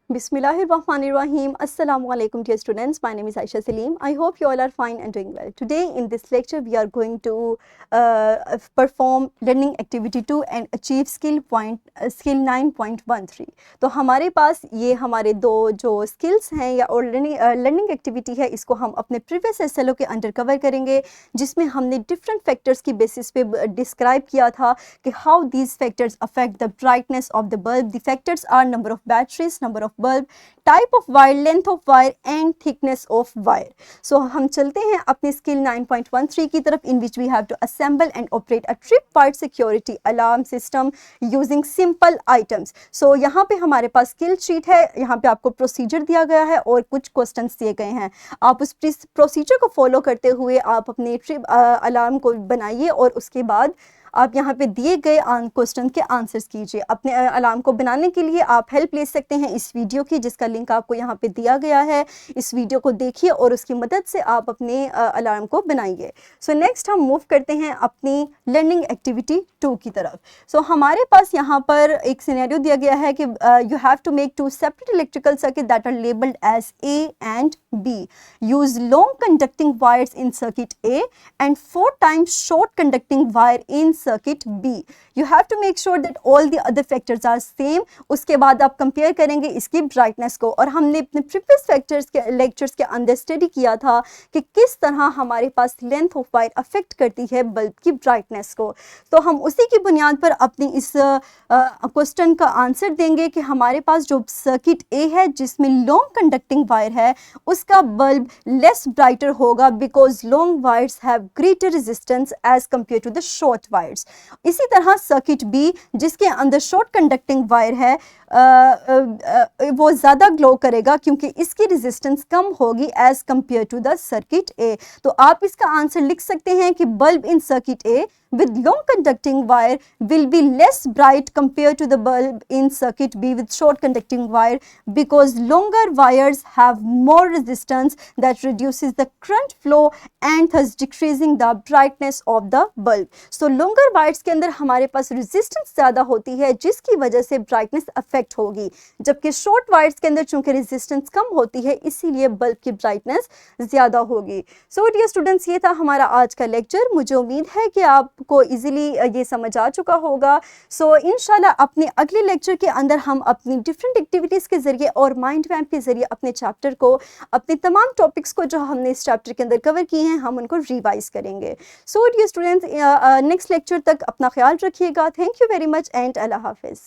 Bismillahirrahmanirrahim. Assalamu alaikum dear students. My name is Aisha Salim. I hope you all are fine and doing well. Today in this lecture we are going to perform learning activity 2 and achieve skill 9.13. तो हमारे पास ये हमारे दो जो skills हैं या और learning activity है, इसको हम अपने previous SLO के अंडर कवर करेंगे, जिसमें हमने different factors की basis पे describe किया था कि how these factors affect the brightness of the bulb. The factors are number of batteries, number of bulb, type of wire, length of wire and thickness of wire. So हम चलते हैं अपनी skill 9.13 की तरफ, in which we have to assemble and operate a tripwire security alarm system using simple items. So यहाँ पे हमारे पास skill sheet है, यहाँ पे आपको procedure दिया गया है और कुछ questions दिए गए हैं. आप उस procedure को follow करते हुए आप अपने ट्रिप अलार्म को बनाइए और उसके बाद आप यहाँ पे दिए गए क्वेश्चन के आंसर्स कीजिए. अपने अलार्म को बनाने के लिए आप हेल्प ले सकते हैं इस वीडियो की, जिसका लिंक आपको यहाँ पे दिया गया है. इस वीडियो को देखिए और उसकी मदद से आप अपने अलार्म को बनाइए. सो नेक्स्ट हम मूव करते हैं अपनी लर्निंग एक्टिविटी 2 की तरफ. सो हमारे पास यहाँ पर एक सिनेरियो दिया गया है कि you have to make 2 separate electrical circuit that are labelled as A and B. Use long conducting wires in circuit A and 4 times short conducting wire in circuit B. You have to make sure that all the other factors are same. उसके बाद आप compare करेंगे इसकी brightness को. और हमने अपने previous factors के लेक्चर्स के अंदर स्टडी किया था कि किस तरह हमारे पास लेंथ ऑफ वायर अफेक्ट करती है बल्ब की ब्राइटनेस को. तो हम उसी की बुनियाद पर अपनी इस क्वेश्चन का आंसर देंगे कि हमारे पास जो सर्किट ए है जिसमें लॉन्ग कंडक्टिंग वायर है, उसका बल्ब लेस ब्राइटर होगा because long wires have greater resistance as compare to the short wires. इसी तरह सर्किट बी जिसके अंदर शॉर्ट कंडक्टिंग वायर है वो ज़्यादा ग्लो करेगा क्योंकि इसकी रेजिस्टेंस कम होगी as compare to the circuit A. तो आप इसका आंसर लिख सकते हैं कि bulb in circuit A with long conducting wire will be less bright compared to the bulb in circuit B with short conducting wire because longer wires have more resistance that reduces the current flow and thus decreasing the brightness of the bulb. So longer wires के अंदर हमारे पास resistance ज़्यादा होती है जिसकी वजह से brightness affect होगी, जबकि short wires के अंदर चूंकि resistance कम होती है इसीलिए bulb की brightness ज़्यादा होगी. So dear students, ये था हमारा आज का lecture. मुझे उम्मीद है कि आप को इजीली ये समझ आ चुका होगा. सो इंशाल्लाह अपने अगले लेक्चर के अंदर हम अपनी डिफरेंट एक्टिविटीज़ के ज़रिए और माइंड मैप के ज़रिए अपने चैप्टर को, अपने तमाम टॉपिक्स को जो हमने इस चैप्टर के अंदर कवर किए हैं, हम उनको रिवाइज करेंगे. So dear students, next lecture तक अपना ख्याल रखिएगा. Thank you very much and अल्लाह हाफिज़.